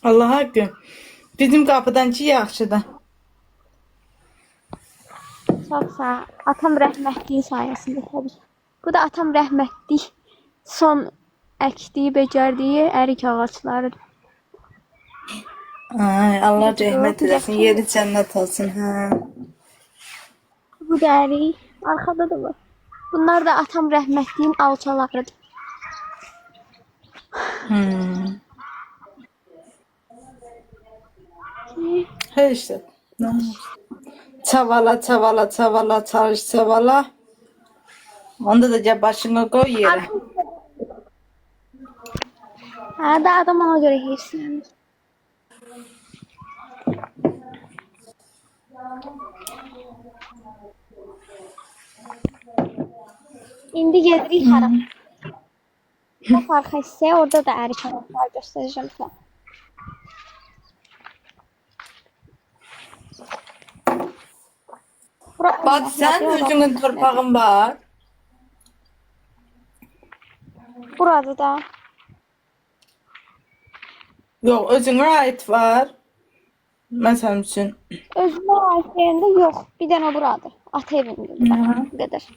Allah haqqı. Bizim qapıdankı yaxşıdır. Çox sağ ol. Atam rəhmətliyin sayəsində təbii. Bu da atam rəhmətlik son əkdiyi, becərdiyi ərik ağaclarıdır. Ay, Allah rəhmət Bu eləsin. Yeri cənnət olsun. Hə. Bu da ərik. Arxada da var. Bunlar da atam rəhmətliyin alçalarıdır. Hər işte. Çavala, çavala, çavala, çalış, çavala. Onda da gəl başını qoy yerə. Hə, da adam ona görə hirslənir. İndi gedirik hara? O arxa hissəyə, orada da ərik ağacları göstərəcəm sizə. Bak sen özünün torpağın var. Burada da. Yok, özünə ait var. Məsəl üçün. Özümə ait yerində yox. Bir dənə buradır. Ata evimdir. Bu qədər.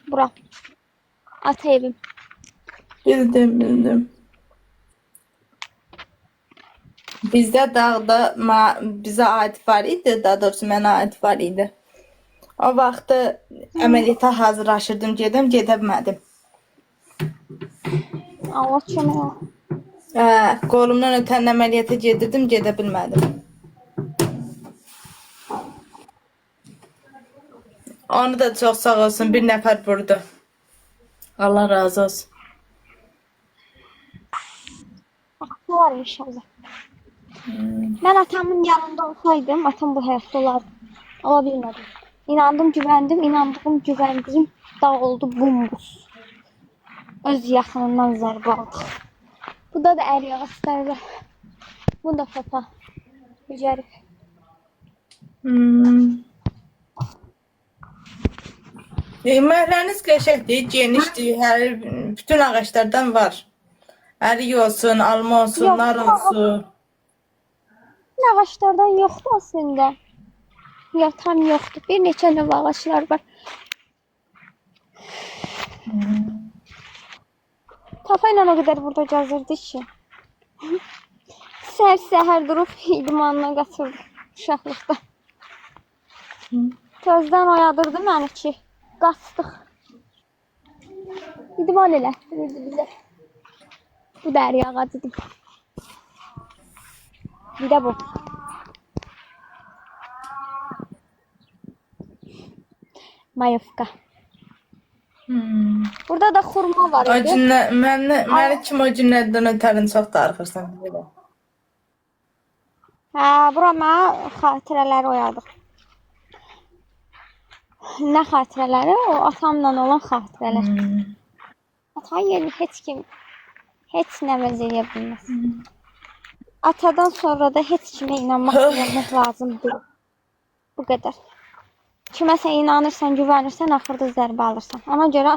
Bura. Ata evim. Bildim. Bizdə dağda bizə ait var idi, daha doğrusu mənə ait var idi. O vaxtı əməliyyata hazırlaşırdım, gedə bilmədim. Allah kömək ol. Qolumdan ötən əməliyyata gedirdim, gedə bilmədim. Onu da çox sağ olsun, bir nəfər vurdu. Allah razı olsun. Haqqı var inşallah. Mən atamın yanında olsaydım, atam bu həyatda olardı. Ola bilmədim. İnandım, güvəndim, inandığım, güvəndiyim dağ oldu bumbuz. Öz yaxınından zərbə aldı. Bu da ərik ağacları. Bu da papa. Becərib. Məhəlləniz qəşəngdir, genişdir, bütün ağaçlardan var. Ərik olsun, alma olsun, Yox, nar olsun. Ağaçlardan yoxdur aslında. Ya tam yoxdur. Bir neçə növ ağaçlar var. Tafa ilə o qədər burada gəzirdik ki. Səhər durub idmanına qaçırdıq uşaqlıqda. Tezdən oyadırdı məni ki, qaçdıq. İdman elətdirirdi bizə. Bu da ərik ağacıdır. Bir də bu. Mayovka. Burada da xurma var idi. Məni kim o günlərdən ötərin çox darıxırsan. Hə, bura mənə xatirələri oyadıq. Nə xatirələri? O atamla olan xatirələr. Atan yerini heç nə vəz edə bilməz. Atadan sonra da heç kimə inanmaq bilmək lazımdır. Bu qədər. Kiməsə inanırsan, güvənirsən, axırda zərbə alırsan. Ona görə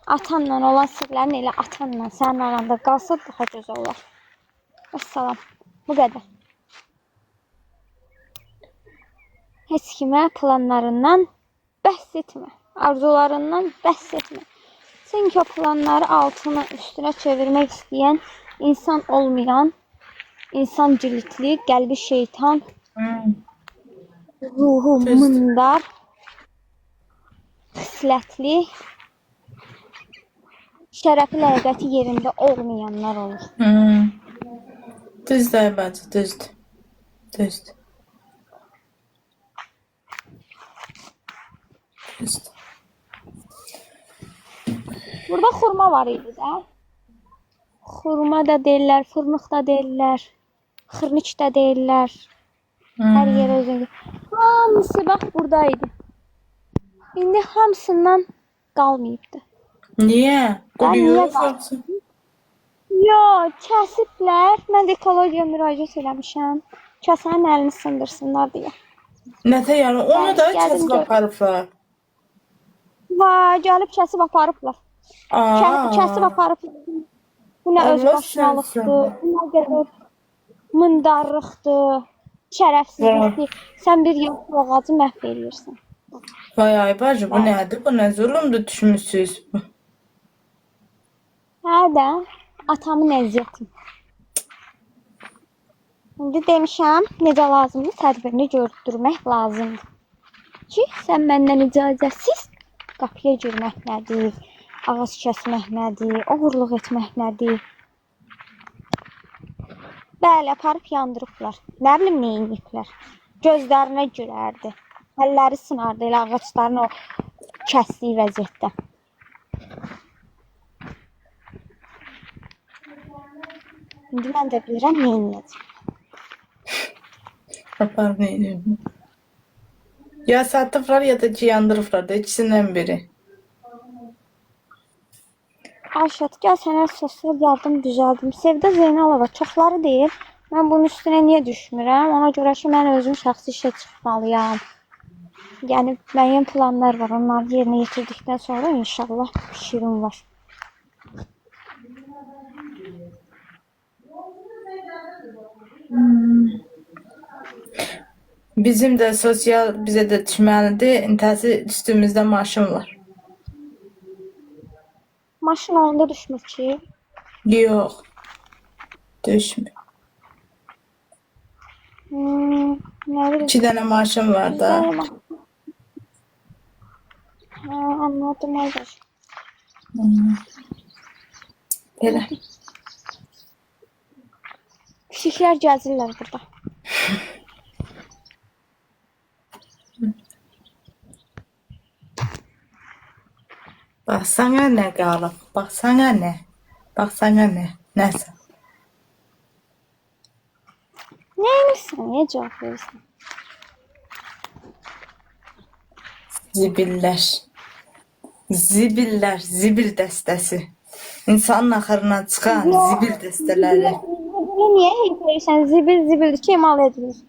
atanla olan sirlərin elə atanla sənin aranda qalsa daha gözəl olar. Əssalam. Bu qədər. Heç kimə planlarından bəhs etmə. Arzularından bəhs etmə. Çünki o planları altına, üstünə çevirmək istəyən insan olmayan, insan ciltli, qəlbi şeytan, ruhu mındar, xislətli, şərəfi ləyaqəti yerində olmayanlar olur. Düzdür bacı, düzdür. Düzdür. Burada xurma var idi də. Xurma da deyirlər, fırnıq da deyirlər, xırniç da deyirlər. Hər yer özündə. Hamısı bax buradaydı. İndi hamısından qalmayıbdı. Niyə? Quruyub? Yox, kəsiblər. Mən də ekologiya müraciət eləmişəm. Kəsənin əlini sındırsınlar deyə. Nətə yəni? Onu da kəsib aparıblar. Gəlib kəsib aparıblar. Kəsib aparıblar. Bu nə öz başınalıqdır. Bu nə qədər Mındarlıqdır, şərəfsizlikdir. Sən bir yaşlı ağacı məhv edirsən. Vay ay bacı, bu nədir? Bu nə zulümdür düşmüşsünüz? Hə də, atamın əziyyəti. İndi demişəm, necə lazımdır, tədbirini gördürmək lazımdır. Ki, sən məndən icazəsiz qapıya girmək nədir, ağac kəsmək nədir, oğurluq etmək nədir. Bəli, aparıb yandırıblar. Nə bilim, nə ediblər. Gözlərinə girərdi. Əlləri sınardı elə ağacların o kəsdiyi vəziyyətdə. İndi mən də bilirəm, nə edəcəm. Apar neydi? Ya satıblar ya da yandırıblar da ikisindən biri. Ayşət, gəl sənə sosial yardım düzəldim. Sevda Zeynalova çoxları deyir, mən bunun üstünə niyə düşmürəm? Ona görə ki, mən özüm şəxsi işə çıxmalıyam. Yəni, müəyyən planlar var. Onları yerinə yetirdikdən sonra inşallah fikrim var. Bizim də sosial bizə də düşməlidir. İntəsi üstümüzdə maşın var. Maşın onda düşmür ki. Yox. Düşmür. Nə bilim. 2 dənə maşın var da. Anladım, Aydaş. Belə. Pişiklər gəzirlər burada. Baxsana nə qalıb. Baxsana nə. Baxsana nə. Nəsə. Nə edirsən? Niyə cavab verirsən? Zibillər. Zibillər. Zibil dəstəsi. İnsanın axırına çıxan zibil dəstələri. Niyə edirsən? Zibildir ki, emal edilir.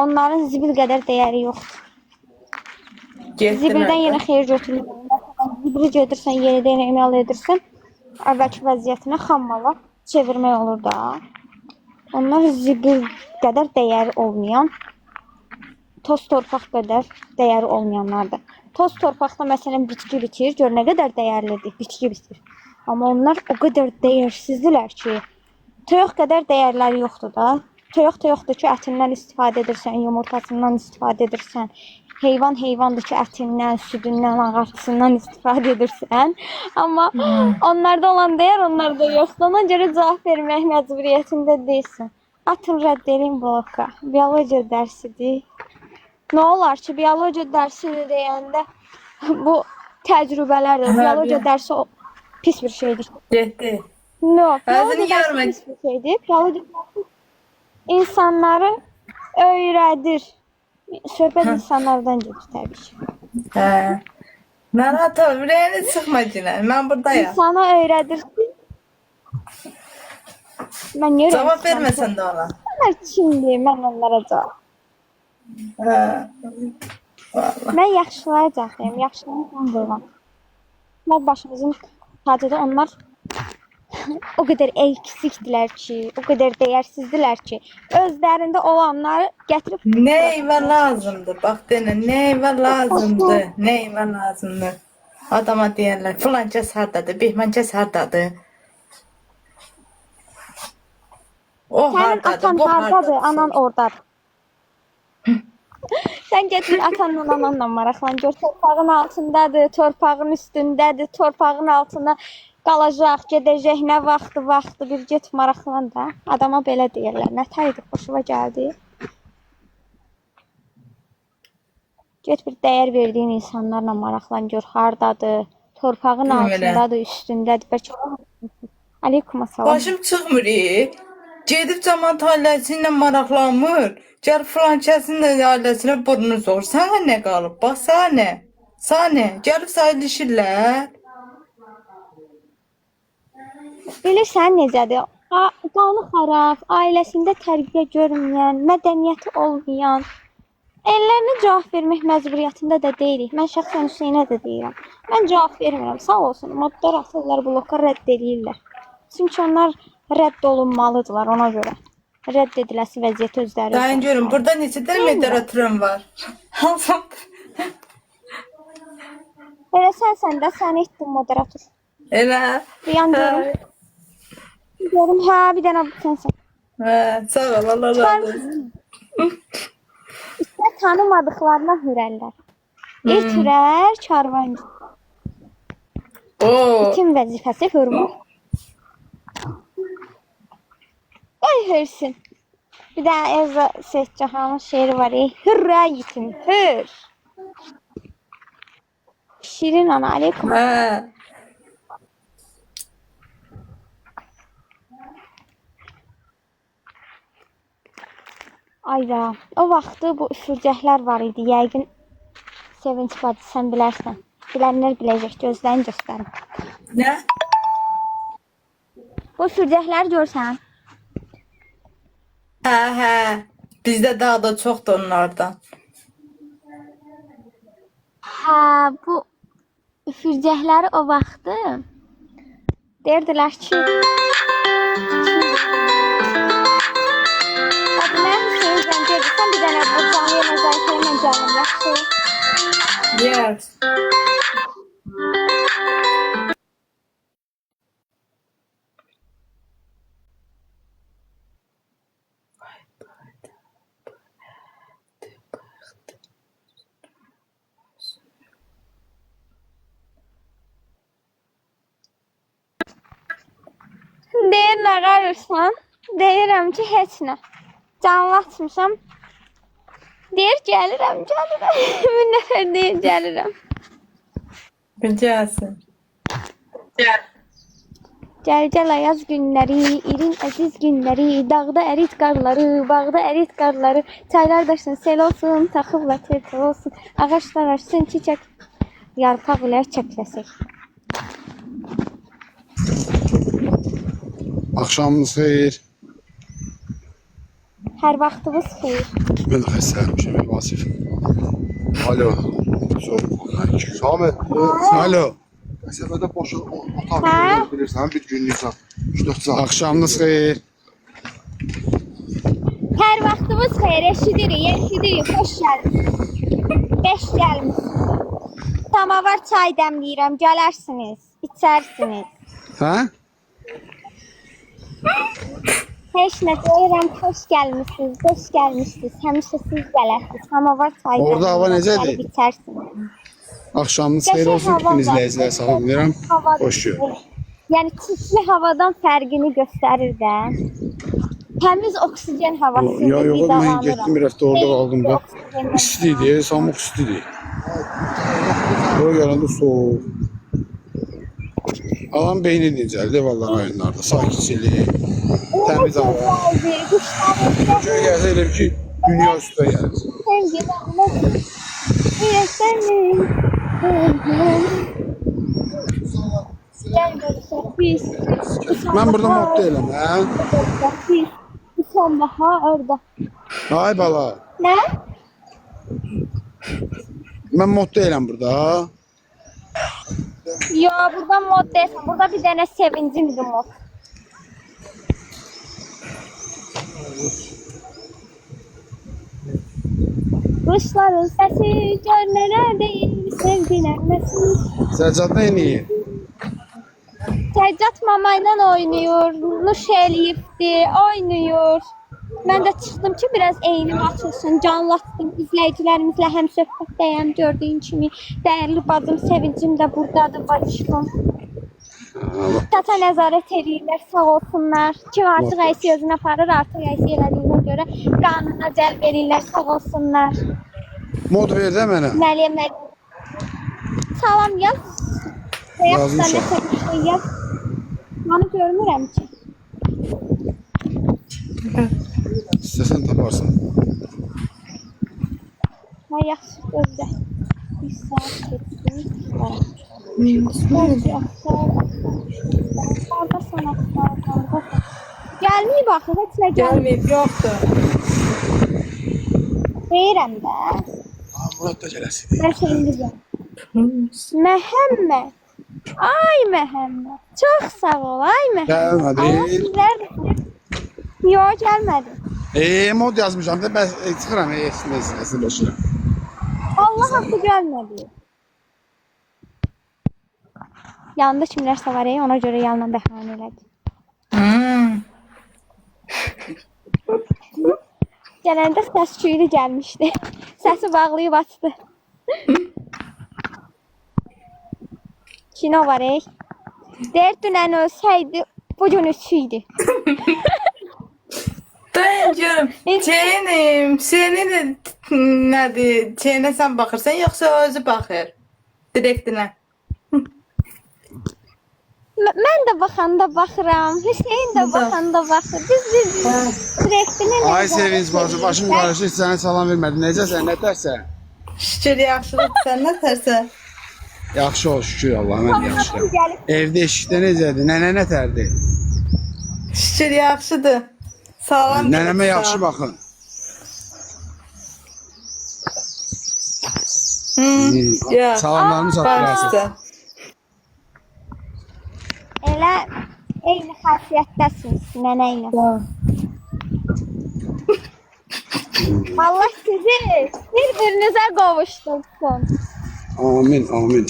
Onların zibil qədər dəyəri yoxdur. Zibildən yenə xeyir götürmür. Zibili gedirsən, yenidən emal edirsən. Əvvəlki vəziyyətinə xammala çevirmək olur da. Onlar zibil qədər dəyəri olmayan, toz torpaq qədər dəyəri olmayanlardır. Toz torpaqda məsələn bitki bitir, gör nə qədər dəyərlidir, bitki bitir. Amma onlar o qədər dəyərsizdirlər ki, toyuq qədər dəyərləri yoxdur da. Toyuqdur ki, ətindən istifadə edirsən, yumurtasından istifadə edirsən. Heyvandır ki, ətindən, südündən, ağartısından istifadə edirsən. Amma onlarda olan dəyər onlarda yoxdur. Ona görə cavab vermək məcburiyyətində deyilsən. Atın rədd edin bloka. Biologiya dərsidir. Nə olar ki, biologiya dərsidir deyəndə bu təcrübələrdir. Biologiya dərsi pis bir şeydir. Getdi. Biologiya dərsi pis bir şeydir. Biologiya dərsi insanları öyrədir. Söhbət insanlardan gedir təbii ki. Mən ata ürəyini sıxma cinə. Mən buradayam. İnsana öyrədir ki, mən niyə cavab verməsən də ona. Onlar kimdir, mən onlara cavab. Mən yaxşılara cavab verim, yaxşılara cavab verirəm. Onlar başımızın tacıdır, onlar o qədər eksikdilər ki, o qədər dəyərsizdirlər ki, özlərində olanları gətirib... Neyvə lazımdır, bax denə, neyvə lazımdır, neyvə lazımdır. Adama deyərlər, filan kəs hardadır, bihman kəs hardadır. O hardadır, bu hardadır. Anan oradadır. Sən getir atanla ananla maraqlan, gör torpağın altındadır, torpağın üstündədir, torpağın altına qalacaq, gedəcək, nə vaxtı, bir get maraqlan da. Adama belə deyirlər, nə təydir, xoşuma gəldi. Get bir dəyər verdiyin insanlarla maraqlan, gör, hardadır, torpağın altındadır, üstündədir. Bəlkə Aleykum assalam. Başım çıxmır, gedib cəmaat ailəsi ilə maraqlanmır. Gəl filan kəsin də ailəsinə burnunu soğur. Sənə nə qalıb? Bax, sənə nə? Gəlib sayılışırlar. Bilirsən necədir? Qanı xarab, ailəsində tərbiyə görməyən, mədəniyyəti olmayan, ellərinə cavab vermək məcburiyyətində də deyilik. Mən şəxsən Hüseynə də deyirəm. Mən cavab vermirəm, sağ olsun. Moderatorlar bloka rədd edirlər. Çünki onlar rədd olunmalıdırlar ona görə. rədd ediləsi vəziyyət özləri. Dayan görüm, burada neçə dənə moderatörüm var? Hansam? Elə sən də sən etdin moderator. Elə. Yan görüm. Görüm, hə, bir dənə bu sənsən. Hə, sağ ol, Allah razı olsun. İşte tanımadıklarına hürərlər. İlk hürər karvancı. Oo. İtin vəzifəsi hürmək. Ay hürsün. Bir də Elza Seyidcahanın şeiri var. Hürrə yitim, hür. Şirin ana, aleykum. Hə. Ayda, o vaxtı bu üfürcəklər var idi. Yəqin Sevinç bacı, sən bilərsən. Bilənlər biləcək, gözlərini göstərim. Nə? Bu üfürcəkləri görsən. Hə, hə. Bizdə daha da çoxdur onlardan. Hə, bu üfürcəkləri o vaxtı deyirdilər ki, Adı mən Hüseyin Zəncə edirsən, bir dənə bu canlıya nəzarət eləmən canım, yaxşı. Yes. Deyir nə qarırsan? Deyirəm ki, heç nə. Canlı açmışam. Deyir, gəlirəm. Bir nəfər deyir, gəlirəm. Biləcəksin. Gəl ayaz günləri, irin əziz günləri, dağda ərit qarları, bağda ərit qarları, çaylar daşın sel olsun, taxılla tel olsun, ağaçlar açsın çiçək, yarpaq ilə çəkləsək. Axşamınız xeyir. Hər vaxtınız xeyir. Mən də xəstəlmişəm, Vasif. Alo. Samet. Alo. Səfədə boş otaq bilirsən, bir günlük saat. 3-4 saat. Axşamınız xeyir. Hər vaxtınız xeyir, eşidirik, xoş gəldiniz. Beş gəlmişsiniz. Samavar çay dəmləyirəm, gələrsiniz, içərsiniz. Hə? Heç nə deyirəm, xoş gəlmişsiniz, beş gəlmişsiniz, həmişə siz gələrsiniz. Samavar çay dəmləyirəm. Orada hava necədir? İçərsiniz. Axşamınız xeyir olsun bütün izləyicilər, salam deyirəm. Xoş gördük. Yəni çirkli havadan fərqini göstərir də. Təmiz oksigen havası. Yox, mən getdim bir həftə orada qaldım da. İstidir, samux istidir. Buraya gələndə soğuk. Adam beyni dincəldi vallahi rayonlarda. Sakitçilik, təmiz hava. Göy gəlsə elə ki, dünya üstə gəlir. Mən burada mod deyiləm, hə? Orada. Ay bala, Nə? mən mod deyiləm burada. Yo, burada mod deyilsən. Burada bir dənə sevincimdir mod. Quşların səsi gönlərə deyil, sevgilə nəsil. Səccad nə eləyir? Səccat mama ilə oynayır, nuş eləyibdi, oynayır. Mən də çıxdım ki, biraz eynim açılsın, canlatdım. İzləyicilərimizlə həm söhbətdəyəm, gördüyün kimi. Dəyərli bacım Sevincim də buradadır, bacışqım. Tata nəzarət edirlər, sağ olsunlar. Kim artıq əysi özünə aparır, artıq əysi elədiyinə görə qanuna cəlb edirlər, sağ olsunlar. Mod ver də mənə. Məryəm, salam yaz. Yazmışam. Yaz. Onu görmürəm ki. İstəsən taparsın. Ha, yaxşı, gözlə. Bir saat keçsin. Oradasan, orada. Gəlməyib axı, heç nə gəlməyib. Gəlməyib, yoxdur. Deyirəm də. Murad da gələsidir. Mən şeyini deyirəm. Məhəmməd. Ay Məhəmməd. Çox sağ ol, ay Məhəmməd. Gəlmədi. Allah sizlər Yox, gəlmədi. Mod yazmışam da ben çıxıram esin boşuna. Allah haqqı gəlmədi. Yanında kimlərsə var, ona görə yalan bəhanə elədi. Gələndə səs küylü gəlmişdi. Səsi bağlayıb açdı. Kino var, Deyir, dünən ölsəydi, bugün üçüydü. Dayan görüm. Senin de nədir? Çeyinə sən baxırsan, yoxsa özü baxır? Direktinə. Mən də baxanda baxıram, Hüseyin də baxanda baxır. Biz direktinə Ay Sevinç bacı, başım qarışır, sənə salam vermədim. Necəsən, nətərsən? Şükür yaxşılıq, sən nə tərsən? Yaxşı ol, şükür Allah, mən yaxşıyam. Evdə eşikdə necədir? Nənə nətərdir? Şükür yaxşıdır. Salam. Nənəmə yaxşı baxın. Ya. Salamlarımı çatdırasın. Elə eyni xasiyyətdəsiniz nənə ilə. Allah sizi bir-birinizə qovuştursun. Amin, amin.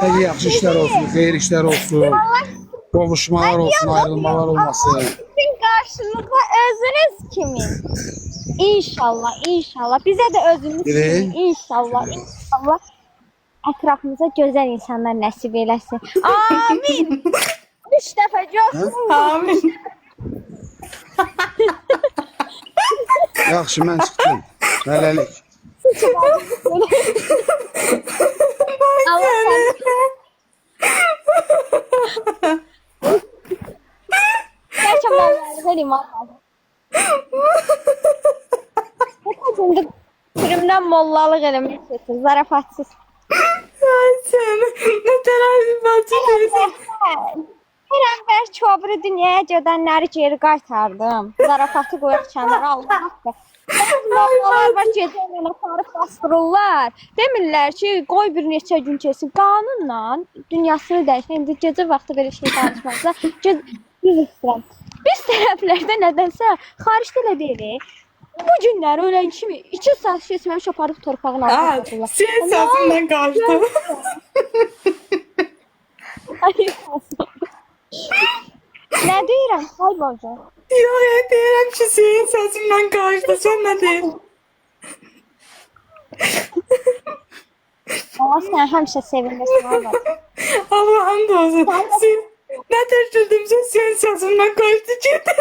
Hələ yaxşı işlər olsun, xeyir işlər olsun. Qovuşmalar olsun, ayrılmalar olmasın. Sizin qarşınızda özünüz kimi. İnşallah, inşallah. Bizə də özünüz kimi. İnşallah, inşallah. Ətrafımıza gözəl insanlar nəsib eləsin. Amin. 3 dəfə coşsun. Amin. Yaxşı, mən çıxdım. Hələlik. Allah sən. Gerçekten malları vereyim Allah. Şimdi sürümden mollalıq eləmək istəyirsən, zarafatsız. Ay sen ne terazi bacı değilsin. Hər an bəlkə köbrü dünyaya gedənləri geri qaytardım. Zarafatı qoyaq kənara Allah haqqı. Mollalar var gedənlə aparıb bastırırlar. Demirlər ki, qoy bir neçə gün keçsin. Qanunla dünyasını dəyişən. İndi gecə vaxtı belə şey danışmazlar. Düz istəyirəm. Biz tərəflərdə nədənsə xaricdə elə deyirik. Bu günlər ölən kimi 2 saat keçməmiş aparıb torpağın altına atırlar. Senin sesinden kaçtı. Nə deyirəm? Hay boca. Yok ya diyelim ki senin sesinden kaçtı. Sen ne diyorsun? Ama sən həmişə sevinirsən Allah. Allah'ım da olsun. Sen ne tercüldümse senin sesinden kaçtı ciddi.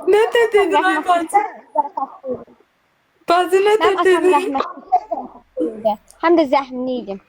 Ne dedin ay bacı? Bacı ne Mən atam dedin? rəhmətli. Həm də zəhmli idim.